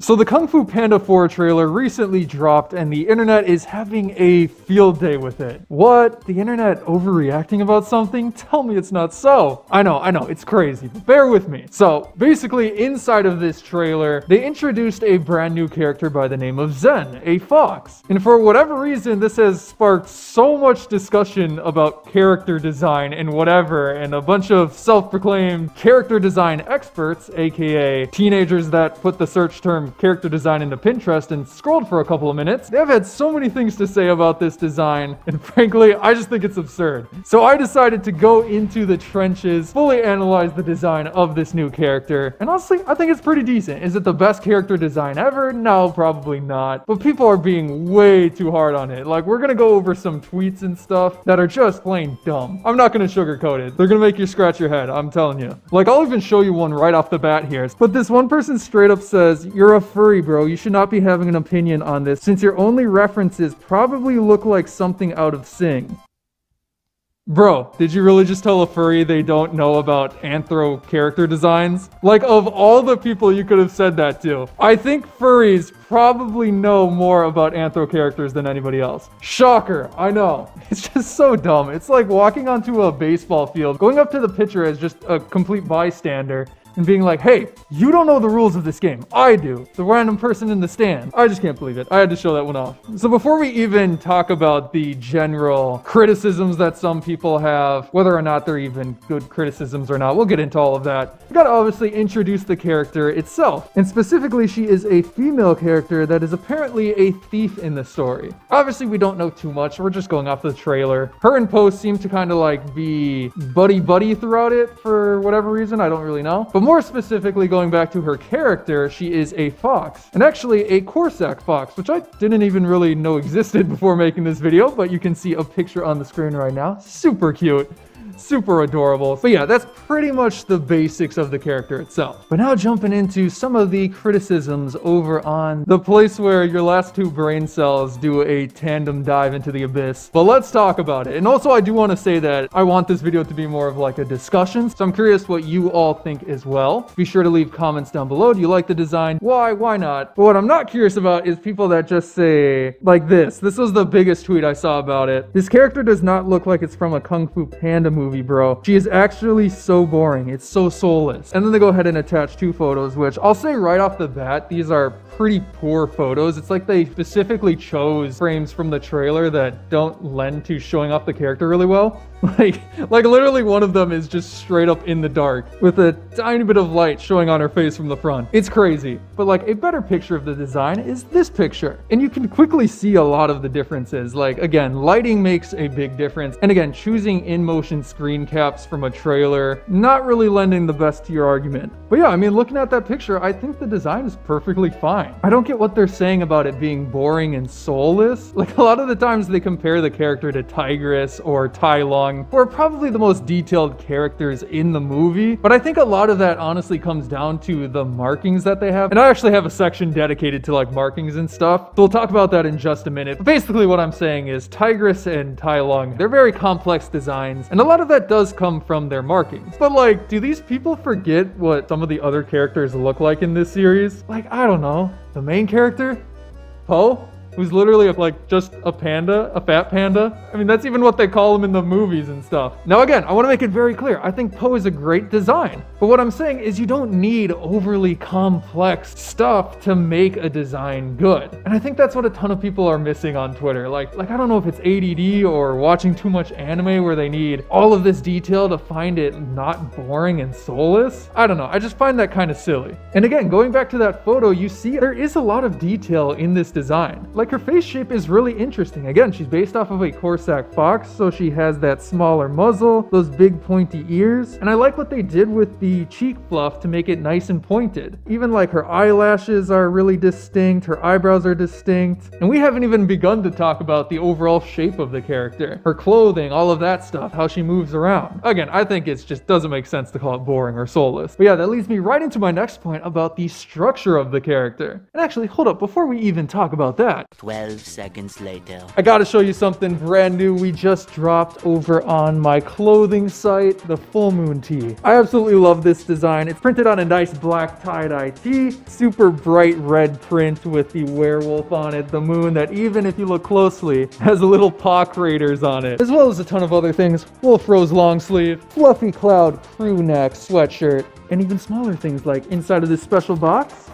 So the Kung Fu Panda 4 trailer recently dropped and the internet is having a field day with it. What? The internet overreacting about something? Tell me it's not so. I know, it's crazy, but bear with me. So basically inside of this trailer, they introduced a brand new character by the name of Zen, a fox. And for whatever reason, this has sparked so much discussion about character design and whatever, and a bunch of self-proclaimed character design experts, aka teenagers that put the search term character design into Pinterest and scrolled for a couple of minutes. They've had so many things to say about this design, and frankly, I just think it's absurd. So I decided to go into the trenches, fully analyze the design of this new character, and honestly, I think it's pretty decent. Is it the best character design ever? No, probably not. But people are being way too hard on it. Like, we're gonna go over some tweets and stuff that are just plain dumb. I'm not gonna sugarcoat it. They're gonna make you scratch your head, I'm telling you. Like, I'll even show you one right off the bat here. But this one person straight up says, "You're a furry, bro. You should not be having an opinion on this since your only references probably look like something out of Sing." Bro, did you really just tell a furry they don't know about anthro character designs? Like, of all the people you could have said that to, I think furries probably know more about anthro characters than anybody else. Shocker, I know. It's just so dumb. It's like walking onto a baseball field, going up to the pitcher as just a complete bystander, and being like, "Hey, you don't know the rules of this game. I do." The random person in the stand. I just can't believe it. I had to show that one off. So before we even talk about the general criticisms that some people have, whether or not they're even good criticisms or not, we'll get into all of that. We gotta obviously introduce the character itself. And specifically, she is a female character that is apparently a thief in the story. Obviously, we don't know too much. We're just going off the trailer. Her and Post seem to kind of like be buddy-buddy throughout it for whatever reason. I don't really know. But more specifically, going back to her character, she is a fox, and actually a Corsac fox, which I didn't even really know existed before making this video, but you can see a picture on the screen right now. Super cute. Super adorable. But yeah, that's pretty much the basics of the character itself. But now jumping into some of the criticisms over on the place where your last two brain cells do a tandem dive into the abyss. But let's talk about it. And also, I do want to say that I want this video to be more of like a discussion, so I'm curious what you all think as well. Be sure to leave comments down below. Do you like the design? Why not? But what I'm not curious about is people that just say like this. This was the biggest tweet I saw about it. "This character does not look like it's from a Kung Fu Panda movie, bro. She is actually so boring. It's so soulless." And then they go ahead and attach two photos, which I'll say right off the bat, these are pretty poor photos. It's like they specifically chose frames from the trailer that don't lend to showing off the character really well. Like literally one of them is just straight up in the dark with a tiny bit of light showing on her face from the front. It's crazy. But like a better picture of the design is this picture. And you can quickly see a lot of the differences. Like, again, lighting makes a big difference. And again, choosing in-motion screen caps from a trailer, not really lending the best to your argument. But yeah, I mean, looking at that picture, I think the design is perfectly fine. I don't get what they're saying about it being boring and soulless. Like, a lot of the times they compare the character to Tigress or Tai Lung, who are probably the most detailed characters in the movie. But I think a lot of that honestly comes down to the markings that they have. And I actually have a section dedicated to like markings and stuff, so we'll talk about that in just a minute. But basically what I'm saying is Tigress and Tai Lung, they're very complex designs, and a lot of that does come from their markings. But like, do these people forget what some of the other characters look like in this series? Like, I don't know. The main character? Po? Who's literally like just a panda, a fat panda. I mean, that's even what they call him in the movies and stuff. Now again, I want to make it very clear. I think Po is a great design. But what I'm saying is you don't need overly complex stuff to make a design good. And I think that's what a ton of people are missing on Twitter. Like I don't know if it's ADD or watching too much anime where they need all of this detail to find it not boring and soulless. I don't know. I just find that kind of silly. And again, going back to that photo, you see there is a lot of detail in this design. Like, her face shape is really interesting. Again, she's based off of a Corsac fox, so she has that smaller muzzle, those big pointy ears, and I like what they did with the cheek fluff to make it nice and pointed. Even like her eyelashes are really distinct, her eyebrows are distinct, and we haven't even begun to talk about the overall shape of the character. Her clothing, all of that stuff, how she moves around. Again, I think it just doesn't make sense to call it boring or soulless. But yeah, that leads me right into my next point about the structure of the character. And actually, hold up, before we even talk about that, 12 seconds later. I gotta show you something brand new we just dropped over on my clothing site, the Full Moon tee. I absolutely love this design. It's printed on a nice black tie-dye tee, super bright red print with the werewolf on it, the moon that even if you look closely has little paw craters on it, as well as a ton of other things. Wolf Rose long sleeve, fluffy cloud crew neck sweatshirt, and even smaller things like inside of this special box,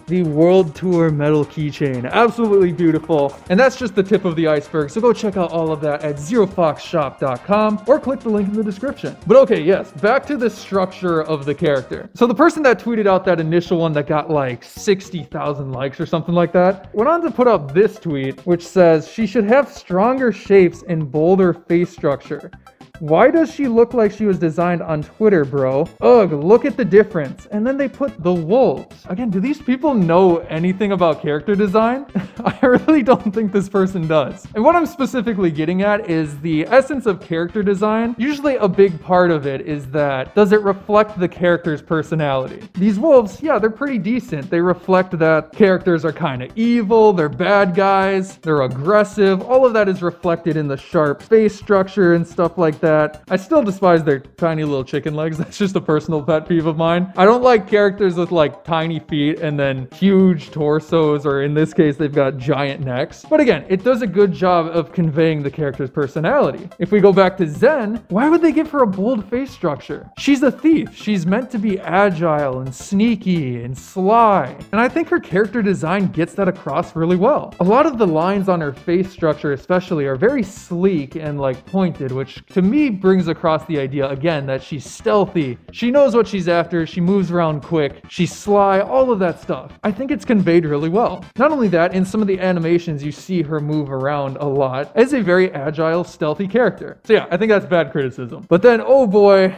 the World Tour metal keychain. Absolutely beautiful. And that's just the tip of the iceberg. So go check out all of that at zerofoxshop.com or click the link in the description. But okay, yes, back to the structure of the character. So the person that tweeted out that initial one that got like 60,000 likes or something like that went on to put up this tweet, which says she should have stronger shapes and bolder face structure. Why does she look like she was designed on Twitter, bro? Ugh, look at the difference. And then they put the wolves. Again, do these people know anything about character design? I really don't think this person does. And what I'm specifically getting at is the essence of character design. Usually a big part of it is that, does it reflect the character's personality? These wolves, yeah, they're pretty decent. They reflect that characters are kind of evil, they're bad guys, they're aggressive. All of that is reflected in the sharp face structure and stuff like that. I still despise their tiny little chicken legs. That's just a personal pet peeve of mine. I don't like characters with like tiny feet and then huge torsos, or in this case, they've got giant necks. But again, it does a good job of conveying the character's personality. If we go back to Zen, why would they give her a bold face structure? She's a thief. She's meant to be agile and sneaky and sly. And I think her character design gets that across really well. A lot of the lines on her face structure especially are very sleek and like pointed, which to me brings across the idea again that she's stealthy. She knows what she's after. She moves around quick. She's sly, all of that stuff. I think it's conveyed really well. Not only that, in some of the animations, you see her move around a lot as a very agile, stealthy character. So yeah, I think that's bad criticism. But then, oh boy,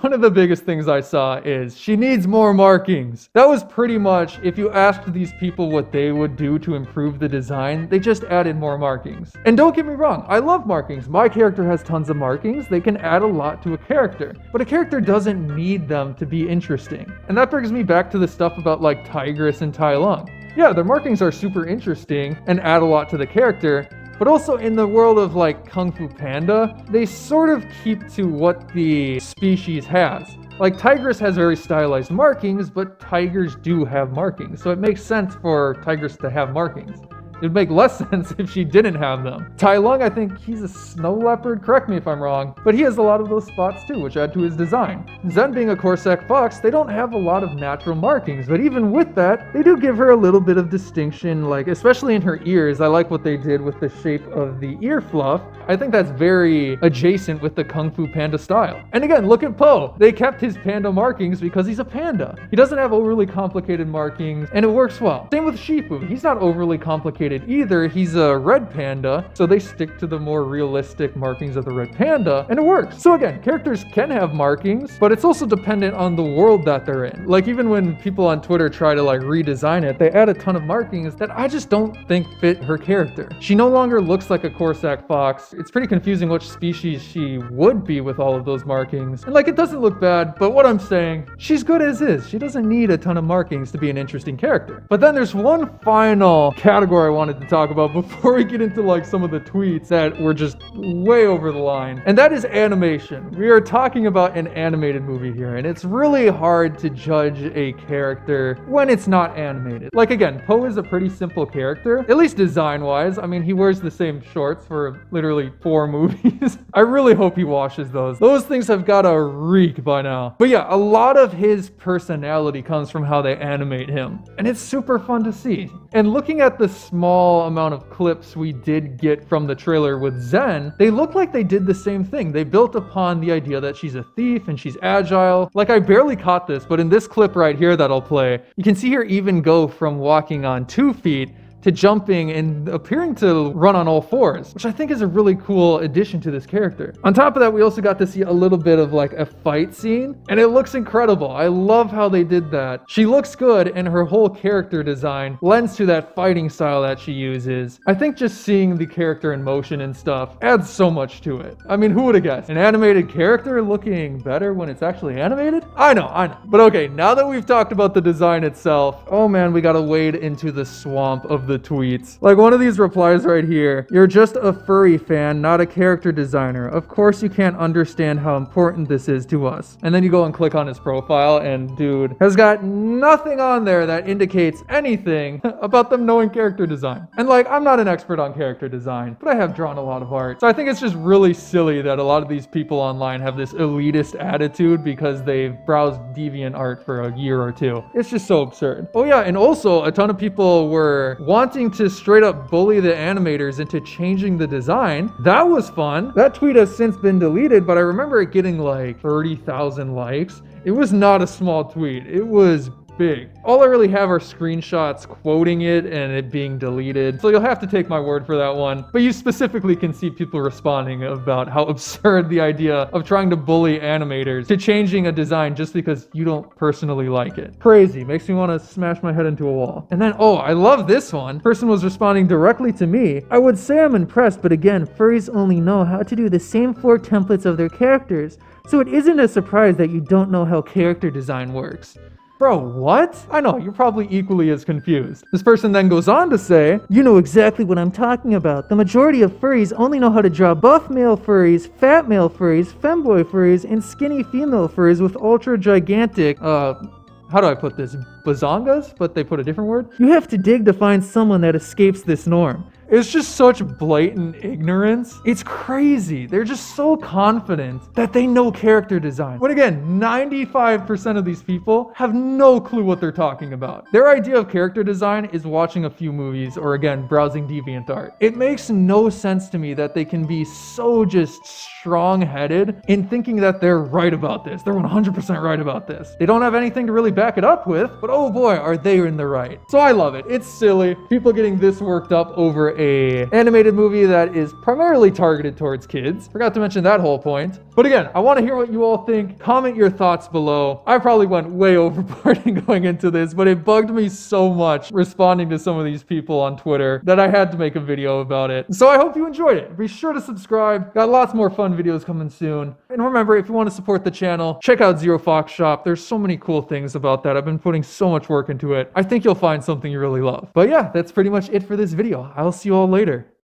one of the biggest things I saw is she needs more markings. That was pretty much, if you asked these people what they would do to improve the design, they just added more markings. And don't get me wrong, I love markings. My character has tons of markings. They can add a lot to a character, but a character doesn't need them to be interesting. And that brings me back to the stuff about like Tigress and Tai Lung. Yeah, their markings are super interesting and add a lot to the character, but also in the world of like Kung Fu Panda, they sort of keep to what the species has. Like Tigress has very stylized markings, but tigers do have markings. So it makes sense for Tigress to have markings. It'd make less sense if she didn't have them. Tai Lung, I think he's a snow leopard, correct me if I'm wrong, but he has a lot of those spots too, which add to his design. Zen being a Corsac fox, they don't have a lot of natural markings, but even with that, they do give her a little bit of distinction, like especially in her ears. I like what they did with the shape of the ear fluff. I think that's very adjacent with the Kung Fu Panda style. And again, look at Po. They kept his panda markings because he's a panda. He doesn't have overly complicated markings, and it works well. Same with Shifu. He's not overly complicated either. He's a red panda, so they stick to the more realistic markings of the red panda, and it works. So again, characters can have markings, but it's also dependent on the world that they're in. Like even when people on Twitter try to like redesign it, they add a ton of markings that I just don't think fit her character. She no longer looks like a Corsac fox. It's pretty confusing which species she would be with all of those markings. And like, it doesn't look bad, but what I'm saying, she's good as is. She doesn't need a ton of markings to be an interesting character. But then there's one final category I wanted to talk about before we get into like some of the tweets that were just way over the line. And that is animation. We are talking about an animated movie here, and it's really hard to judge a character when it's not animated. Like again, Po is a pretty simple character, at least design-wise. I mean, he wears the same shorts for literally 4 movies. I really hope he washes those. Those things have got to reek by now. But yeah, a lot of his personality comes from how they animate him, and it's super fun to see. And looking at the small amount of clips we did get from the trailer with Zen, they look like they did the same thing. They built upon the idea that she's a thief and she's agile. Like, I barely caught this, but in this clip right here that I'll play, you can see her even go from walking on 2 feet to jumping and appearing to run on all 4s, which I think is a really cool addition to this character. On top of that, we also got to see a little bit of like a fight scene, and it looks incredible. I love how they did that. She looks good, and her whole character design lends to that fighting style that she uses. I think just seeing the character in motion and stuff adds so much to it. I mean, who would have guessed? An animated character looking better when it's actually animated? I know. But okay, now that we've talked about the design itself, oh man, we gotta wade into the swamp of of the tweets. Like one of these replies right here. You're just a furry fan, not a character designer. Of course you can't understand how important this is to us. And then you go and click on his profile and dude has got nothing on there that indicates anything about them knowing character design. And like, I'm not an expert on character design, but I have drawn a lot of art. So I think it's just really silly that a lot of these people online have this elitist attitude because they've browsed deviant art for a year or two. It's just so absurd. Oh yeah, and also a ton of people were wanting to straight up bully the animators into changing the design. That was fun. That tweet has since been deleted, but I remember it getting like 30,000 likes. It was not a small tweet. It was big. All I really have are screenshots quoting it and it being deleted. So you'll have to take my word for that one. But you specifically can see people responding about how absurd the idea of trying to bully animators to changing a design just because you don't personally like it. Crazy. Makes me want to smash my head into a wall. And then, oh, I love this one. Person was responding directly to me. I would say I'm impressed, but again, furries only know how to do the same 4 templates of their characters. So it isn't a surprise that you don't know how character design works. Bro, what? I know, you're probably equally as confused. This person then goes on to say, you know exactly what I'm talking about. The majority of furries only know how to draw buff male furries, fat male furries, femboy furries, and skinny female furries with ultra gigantic, how do I put this? Bazongas? But they put a different word? You have to dig to find someone that escapes this norm. It's just such blatant ignorance. It's crazy. They're just so confident that they know character design. But again, 95% of these people have no clue what they're talking about. Their idea of character design is watching a few movies or again, browsing DeviantArt. It makes no sense to me that they can be so just strong-headed in thinking that they're right about this. They're 100% right about this. They don't have anything to really back it up with, but oh boy, are they in the right. So I love it. It's silly. People getting this worked up over a animated movie that is primarily targeted towards kids. Forgot to mention that whole point. But again, I want to hear what you all think. Comment your thoughts below. I probably went way overboard in going into this, but it bugged me so much responding to some of these people on Twitter that I had to make a video about it. So I hope you enjoyed it. Be sure to subscribe. Got lots more fun videos coming soon. And remember, if you want to support the channel, check out Zero Fox Shop. There's so many cool things about that. I've been putting so much work into it. I think you'll find something you really love. But yeah, that's pretty much it for this video. I'll see you all later.